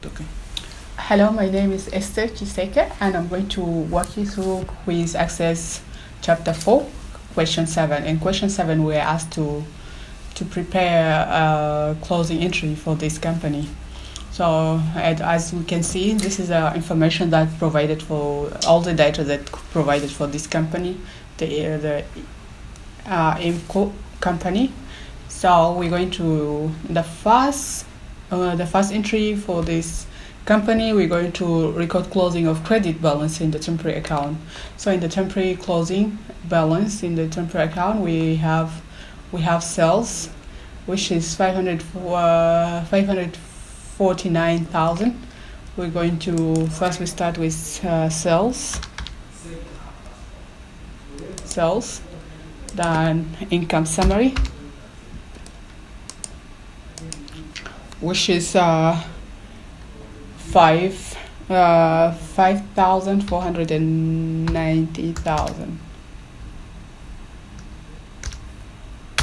Okay. Hello, my name is Esther Chiseke, and I'm going to walk you through Quiz Access Chapter 4, Question 7. In Question 7, we are asked to prepare a closing entry for this company. So, as we can see, this is information that provided for all the data that provided for this company, the IMCO company. So, we're going to the first entry for this company, we're going to record closing of credit balance in the temporary account. So in the temporary closing balance in the temporary account, we have sales, which is 549,000. We're going to we start with sales, then income summary, which is 5,490,000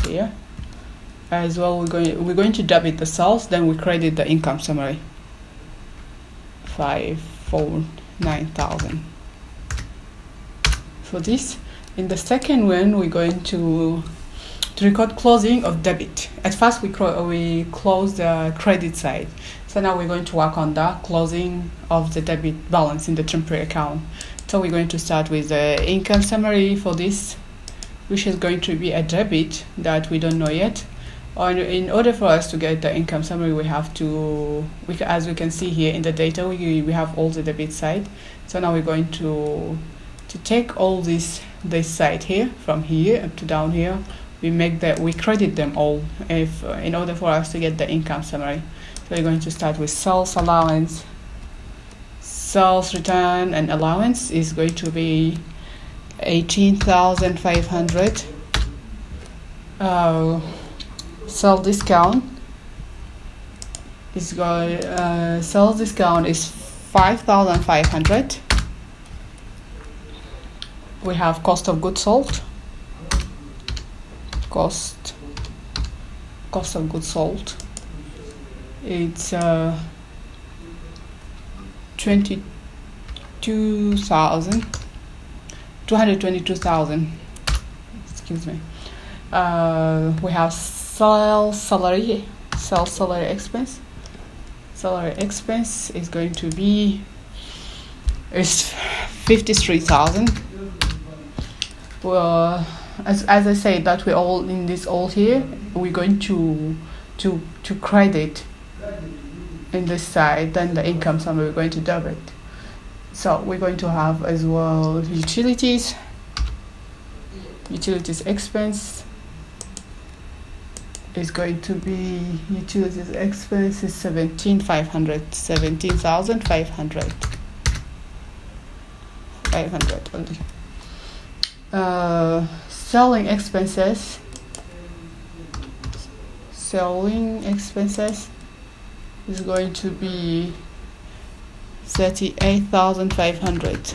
here. As well, we're going to debit the sales, then we credit the income summary, 549,000 for this. In the second one, we're going to record closing of debit. At first, we close the credit side. So now we're going to work on the closing of the debit balance in the temporary account. So we're going to start with the income summary for this, which is going to be a debit that we don't know yet. In order for us to get the income summary, we have to, as we can see here in the data, we have all the debit side. So now we're going to take all this side here, from here up to down here. We credit them all in order for us to get the income summary. So we're going to start with sales allowance. Sales return and allowance is going to be 18,500. Sales discount is sales discount is 5,500. We have cost of goods sold. Cost of goods sold. It's 222,000. Excuse me. We have salary expense. Salary expense is going to be 53,000. Well, as I say that we all in this all here, we're going to credit in this side, then the income summary we're going to debit. So we're going to have as well utilities expense is going to be utilities expense is 17,500 only. Selling expenses is going to be 38,500.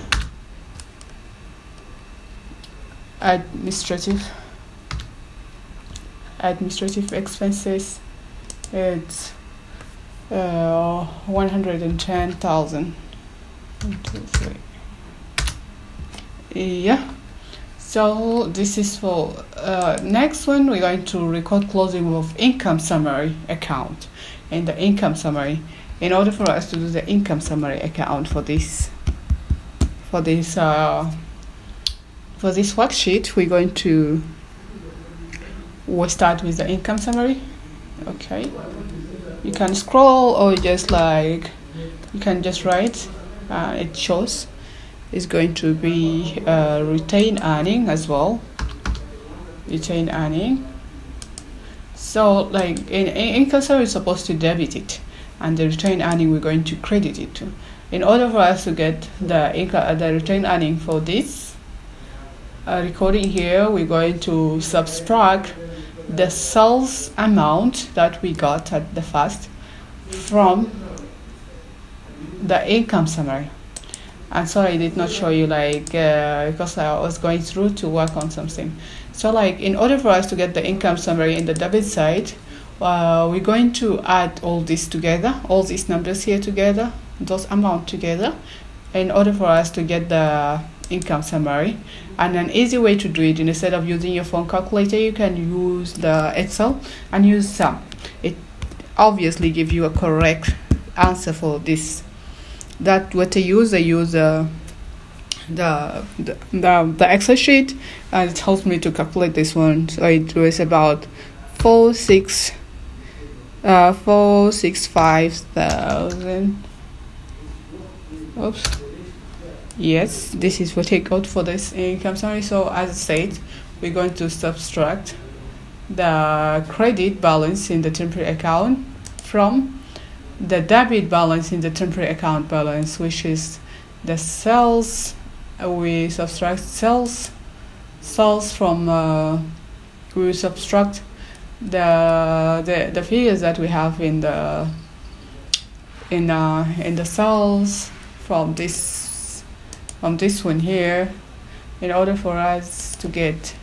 Administrative expenses, it's 110,000. 1, 2, 3. Yeah. So this is for next one. We're going to record closing of income summary account. In the income summary, in order for us to do the income summary account for this worksheet, we'll start with the income summary. Okay, you can scroll or you can just write. It shows is going to be retained earning as well. Retained earning. So like in income summary, we're supposed to debit it, and the retained earning we're going to credit it to. In order for us to get the retained earning for this recording here, we're going to subtract the sales amount that we got at the first from the income summary. I'm sorry I did not show you because I was going through to work on something. So in order for us to get the income summary in the debit side, we're going to add all this together, all these numbers here together, those amount together, in order for us to get the income summary. And an easy way to do it, instead of using your phone calculator, you can use the Excel and use sum. It obviously gives you a correct answer for this. That what I use the Excel sheet, and it helps me to calculate this one. So it was about 465,000. Oops. Yes, this is what I got for this income summary. So as I said, we're going to subtract the credit balance in the temporary account from the debit balance in the temporary account balance, which is the sales. We subtract sales from we subtract the figures that we have in the sales from this one here, in order for us to get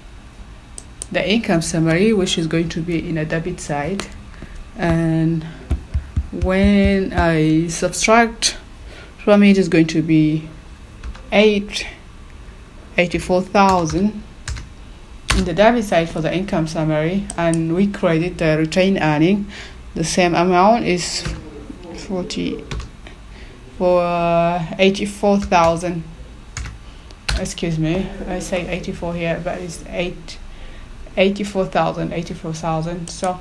the income summary, which is going to be in a debit side. And when I subtract from it, is going to be 84,000 in the debit side for the income summary, and we credit the retained earning. The same amount is 84,000. Excuse me, I say 84 here, but it's 84,000. So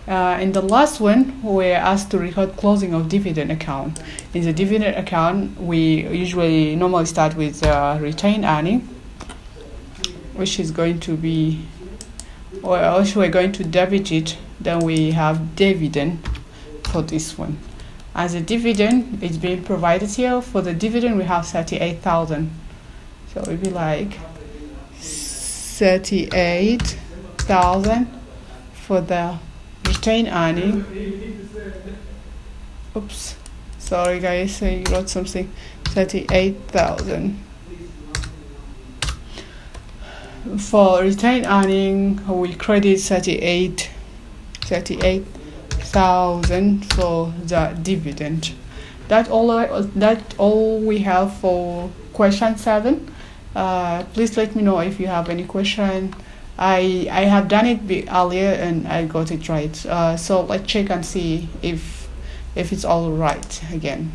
in the last one, we're asked to record closing of dividend account. In the dividend account, we normally start with retained earning, which is going to be, or also we're going to debit it. Then we have dividend for this one. As a dividend, it's being provided here. For the dividend, we have 38,000. So it would be like 38,000 for the retained earning. Oops, sorry guys, I wrote something. 38,000. For retained earning, we credit 38,000 for the dividend. That all we have for question 7. Please let me know if you have any question. I have done it earlier and I got it right. So let's check and see if it's all right again.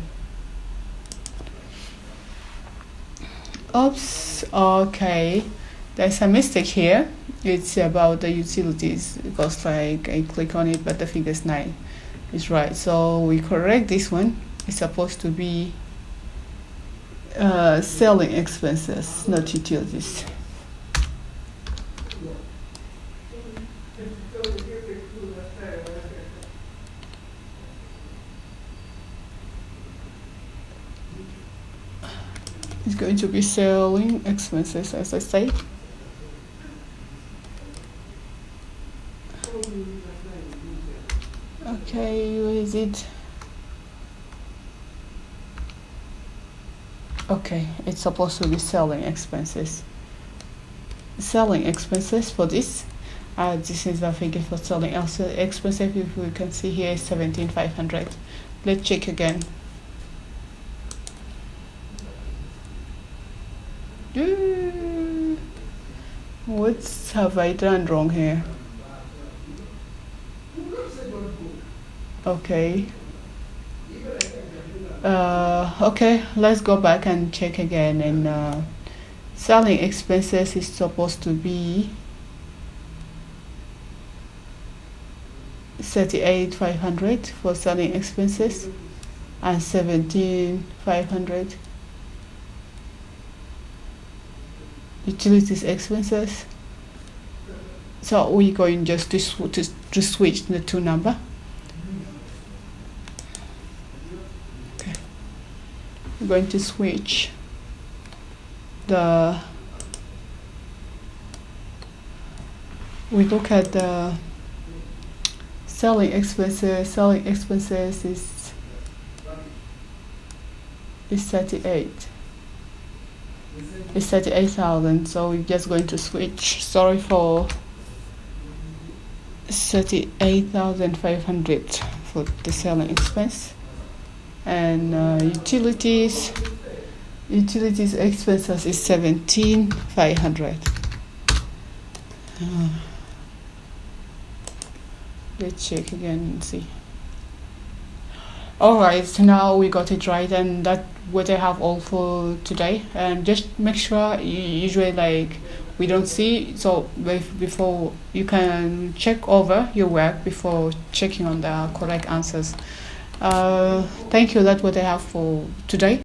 Oops. Okay. There's a mistake here. It's about the utilities, because like I click on it, but the figure 9 is right. So we correct this one. It's supposed to be selling expenses, not utilities. It's going to be selling expenses, as I say. Okay, where is it? Okay, it's supposed to be selling expenses. Selling expenses for this. This is the figure for selling expenses. If we can see here is 17,500. Let's check again. What have I done wrong here? Okay. Okay, let's go back and check again. And selling expenses is supposed to be 38,500 for selling expenses and 17,500 utilities expenses. So we're going just to switch the two number. Okay, we're going to switch the. We look at the selling expenses. Selling expenses is 38. It's 38,000. So we're just going to switch. Sorry for 38,500 for the selling expense, and utilities expenses is 17,500. Let's check again and see. Alright, so now we got it right, and that what I have all for today. And just make sure usually like we don't see, so before you can check over your work before checking on the correct answers. Thank you. That's what I have for today.